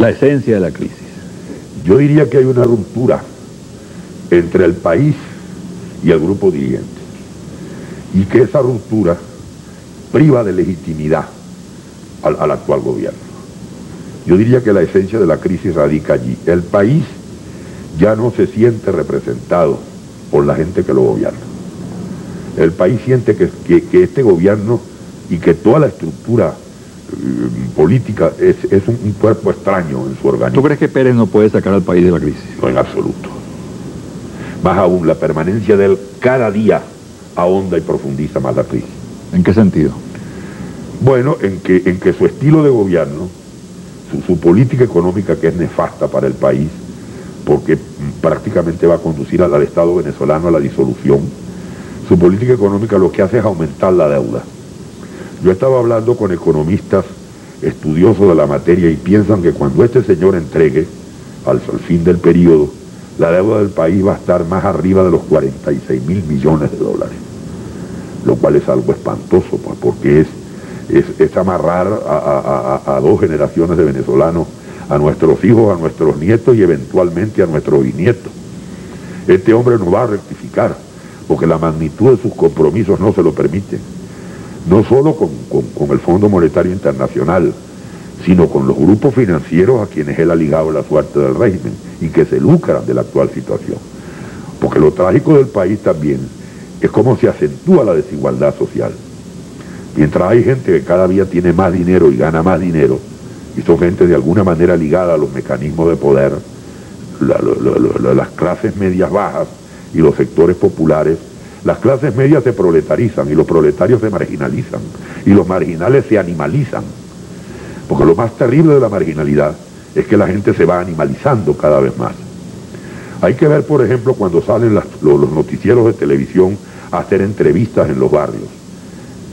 La esencia de la crisis. Yo diría que hay una ruptura entre el país y el grupo dirigente, y que esa ruptura priva de legitimidad al actual gobierno. Yo diría que la esencia de la crisis radica allí. El país ya no se siente representado por la gente que lo gobierna. El país siente que este gobierno y que toda la estructura política es un cuerpo extraño en su organismo. ¿Tú crees que Pérez no puede sacar al país de la crisis? No, en absoluto. Más aún, la permanencia de él cada día ahonda y profundiza más la crisis. ¿En qué sentido? Bueno, en que su estilo de gobierno, su política económica, que es nefasta para el país, porque prácticamente va a conducir al Estado venezolano a la disolución, su política económica lo que hace es aumentar la deuda. Yo estaba hablando con economistas estudiosos de la materia y piensan que cuando este señor entregue, al fin del periodo, la deuda del país va a estar más arriba de los 46.000 millones de dólares, lo cual es algo espantoso, pues, porque es amarrar a dos generaciones de venezolanos, a nuestros hijos, a nuestros nietos y eventualmente a nuestros bisnietos. Este hombre no va a rectificar, porque la magnitud de sus compromisos no se lo permite, no solo con el Fondo Monetario Internacional, sino con los grupos financieros a quienes él ha ligado la suerte del régimen y que se lucran de la actual situación. Porque lo trágico del país también es cómo se acentúa la desigualdad social. Mientras hay gente que cada día tiene más dinero y gana más dinero, y son gente de alguna manera ligada a los mecanismos de poder, las clases medias bajas y los sectores populares, las clases medias se proletarizan y los proletarios se marginalizan y los marginales se animalizan. Porque lo más terrible de la marginalidad es que la gente se va animalizando cada vez más. Hay que ver, por ejemplo, cuando salen los noticieros de televisión a hacer entrevistas en los barrios.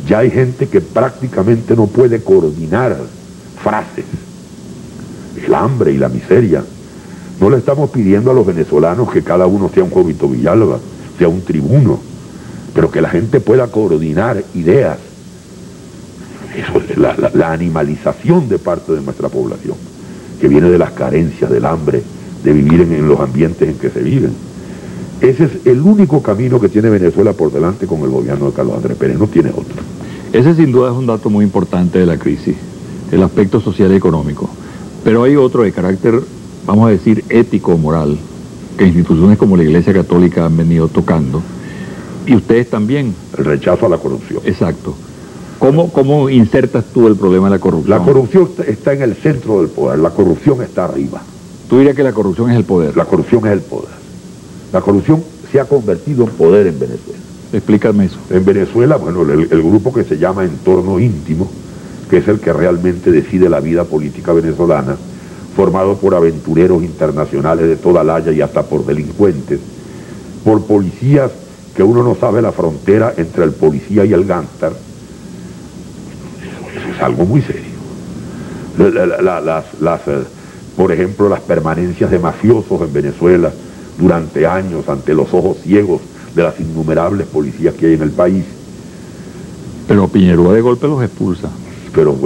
Ya hay gente que prácticamente no puede coordinar frases. El hambre y la miseria. No le estamos pidiendo a los venezolanos que cada uno sea un Jovito Villalba, sea un tribuno, pero que la gente pueda coordinar ideas. Eso es la animalización de parte de nuestra población, que viene de las carencias, del hambre, de vivir en los ambientes en que se viven. Ese es el único camino que tiene Venezuela por delante con el gobierno de Carlos Andrés Pérez, no tiene otro. Ese sin duda es un dato muy importante de la crisis, el aspecto social y económico. Pero hay otro de carácter, vamos a decir, ético o moral, que instituciones como la Iglesia Católica han venido tocando, y ustedes también. El rechazo a la corrupción. Exacto. ¿Cómo insertas tú el problema de la corrupción? La corrupción está en el centro del poder, la corrupción está arriba. ¿Tú dirías que la corrupción es el poder? La corrupción es el poder. La corrupción se ha convertido en poder en Venezuela. Explícame eso. En Venezuela, bueno, el grupo que se llama Entorno Íntimo, que es el que realmente decide la vida política venezolana, formado por aventureros internacionales de toda la haya y hasta por delincuentes, por policías que uno no sabe la frontera entre el policía y el gángster. Eso es algo muy serio. Por ejemplo, las permanencias de mafiosos en Venezuela durante años ante los ojos ciegos de las innumerables policías que hay en el país. Pero Piñerúa de golpe los expulsa. Pero,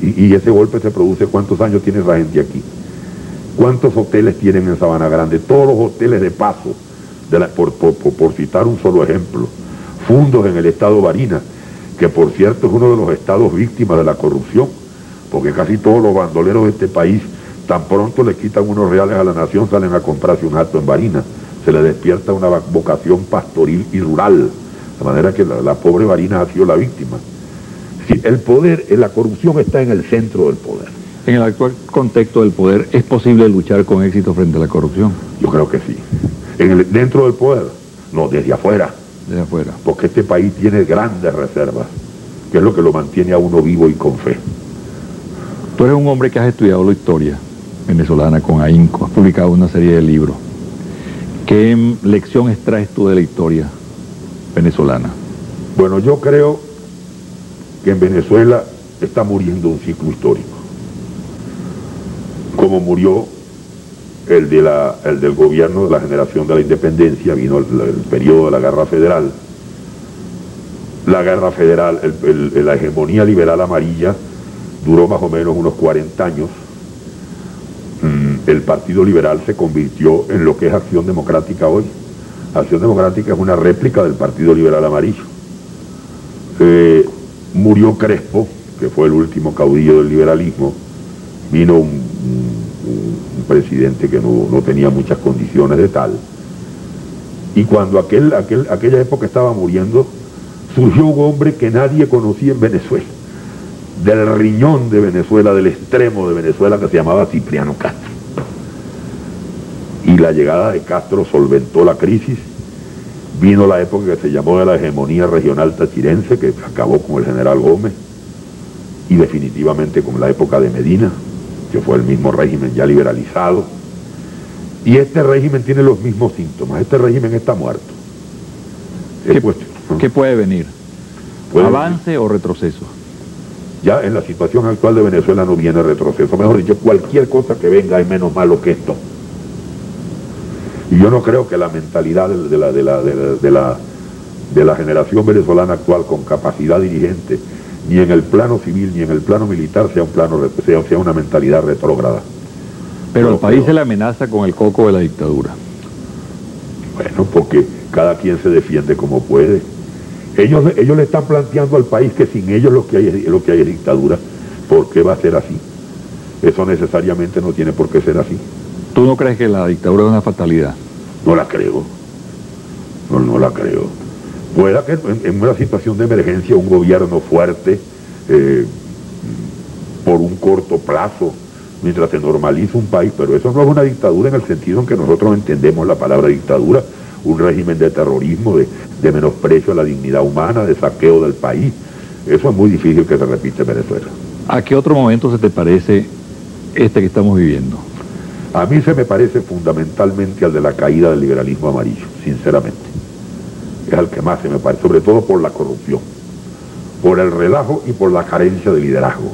y ese golpe se produce, ¿cuántos años tiene esa gente aquí? ¿Cuántos hoteles tienen en Sabana Grande? Todos los hoteles de paso, por citar un solo ejemplo, fundos en el estado Barinas, que por cierto es uno de los estados víctimas de la corrupción, porque casi todos los bandoleros de este país, tan pronto le quitan unos reales a la nación, salen a comprarse un hato en Barinas. Se le despierta una vocación pastoril y rural, de manera que la pobre Barinas ha sido la víctima. Sí, el poder, la corrupción está en el centro del poder. En el actual contexto del poder, ¿es posible luchar con éxito frente a la corrupción? Yo creo que sí. Dentro del poder, no, desde afuera. Desde afuera. Porque este país tiene grandes reservas, que es lo que lo mantiene a uno vivo y con fe. Tú eres un hombre que has estudiado la historia venezolana con ahínco, has publicado una serie de libros. ¿Qué lección extraes tú de la historia venezolana? Bueno, yo creo que en Venezuela está muriendo un ciclo histórico. Como murió el del gobierno de la generación de la independencia, vino el periodo de la Guerra Federal. La Guerra Federal, la hegemonía liberal amarilla duró más o menos unos 40 años. el Partido Liberal se convirtió en lo que es Acción Democrática hoy. Acción Democrática es una réplica del Partido Liberal Amarillo. Murió Crespo, que fue el último caudillo del liberalismo. Vino un presidente que no tenía muchas condiciones de tal. Y cuando aquella época estaba muriendo, surgió un hombre que nadie conocía en Venezuela, del riñón de Venezuela, del extremo de Venezuela, que se llamaba Cipriano Castro. Y la llegada de Castro solventó la crisis. Vino la época que se llamó de la hegemonía regional tachirense, que acabó con el general Gómez, y definitivamente con la época de Medina, que fue el mismo régimen ya liberalizado. Y este régimen tiene los mismos síntomas. Este régimen está muerto. ¿Qué puede venir? ¿Avance o retroceso? Ya en la situación actual de Venezuela no viene retroceso. Mejor dicho, cualquier cosa que venga es menos malo que esto. Y yo no creo que la mentalidad de la generación venezolana actual, con capacidad dirigente, ni en el plano civil ni en el plano militar, sea una mentalidad retrógrada. Pero al país se le amenaza con el coco de la dictadura. Bueno, porque cada quien se defiende como puede. Ellos le están planteando al país que sin ellos lo que hay es dictadura. ¿Por qué va a ser así? Eso necesariamente no tiene por qué ser así. ¿Tú no crees que la dictadura es una fatalidad? No la creo. No la creo. Pueda que en una situación de emergencia un gobierno fuerte, por un corto plazo, mientras se normaliza un país, pero eso no es una dictadura en el sentido en que nosotros entendemos la palabra dictadura, un régimen de terrorismo, de menosprecio a la dignidad humana, de saqueo del país. Eso es muy difícil que se repita en Venezuela. ¿A qué otro momento se te parece este que estamos viviendo? A mí se me parece fundamentalmente al de la caída del liberalismo amarillo, sinceramente. Es al que más se me parece, sobre todo por la corrupción, por el relajo y por la carencia de liderazgo.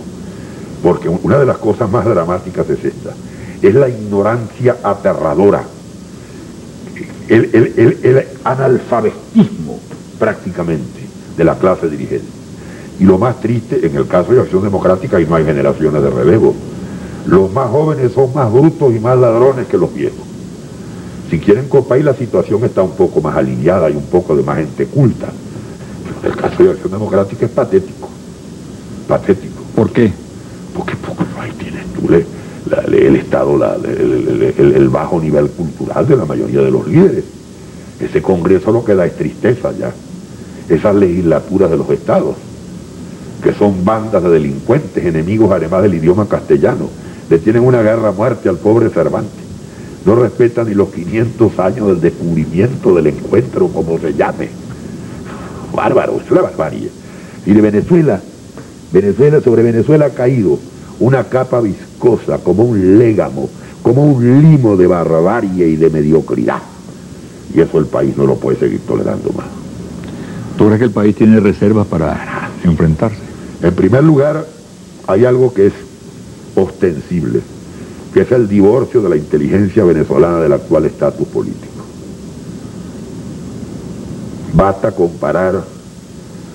Porque una de las cosas más dramáticas es esta, es la ignorancia aterradora, el analfabetismo prácticamente de la clase dirigente. Y lo más triste, en el caso de Acción Democrática, y no hay generaciones de relevo, los más jóvenes son más brutos y más ladrones que los viejos. Si quieren Copay, la situación está un poco más alineada, hay un poco de más gente culta. Pero el caso de Acción Democrática es patético. Patético. ¿Por qué? Porque ahí tienes tú el estado, el bajo nivel cultural de la mayoría de los líderes. Ese Congreso lo que da es tristeza ya. Esas legislaturas de los estados, que son bandas de delincuentes, enemigos además del idioma castellano, le tienen una guerra a muerte al pobre Cervantes. No respetan ni los 500 años del descubrimiento, del encuentro, como se llame. Bárbaro, es una barbarie. Y de Venezuela, sobre Venezuela ha caído una capa viscosa, como un légamo, como un limo de barbarie y de mediocridad. Y eso el país no lo puede seguir tolerando más. ¿Tú crees que el país tiene reservas para enfrentarse? En primer lugar, hay algo que es ostensible, que es el divorcio de la inteligencia venezolana del actual estatus político. Basta comparar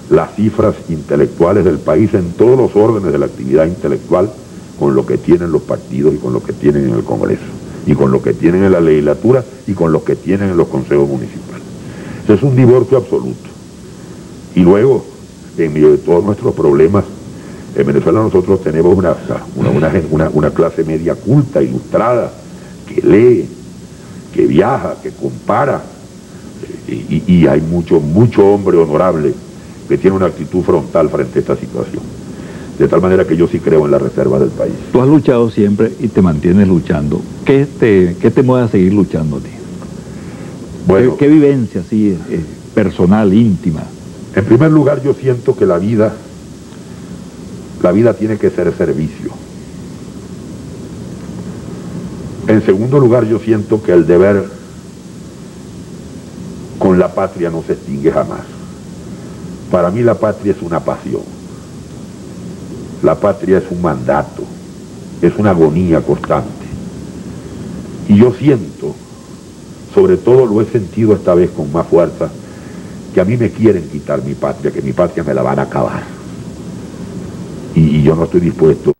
las cifras intelectuales del país en todos los órdenes de la actividad intelectual con lo que tienen los partidos y con lo que tienen en el Congreso, y con lo que tienen en la legislatura y con lo que tienen en los consejos municipales. Eso es un divorcio absoluto. Y luego, en medio de todos nuestros problemas, en Venezuela nosotros tenemos una clase media culta, ilustrada, que lee, que viaja, que compara, y hay mucho hombre honorable que tiene una actitud frontal frente a esta situación. De tal manera que yo sí creo en la reserva del país. Tú has luchado siempre y te mantienes luchando. ¿Qué te mueve a seguir luchando a ti? Bueno, ¿Qué vivencia así personal, íntima? En primer lugar, yo siento que la vida tiene que ser servicio. En segundo lugar, yo siento que el deber con la patria no se extingue jamás. Para mí la patria es una pasión. La patria es un mandato, es una agonía constante. Y yo siento, sobre todo lo he sentido esta vez con más fuerza, que a mí me quieren quitar mi patria, que mi patria me la van a acabar. Y yo no estoy dispuesto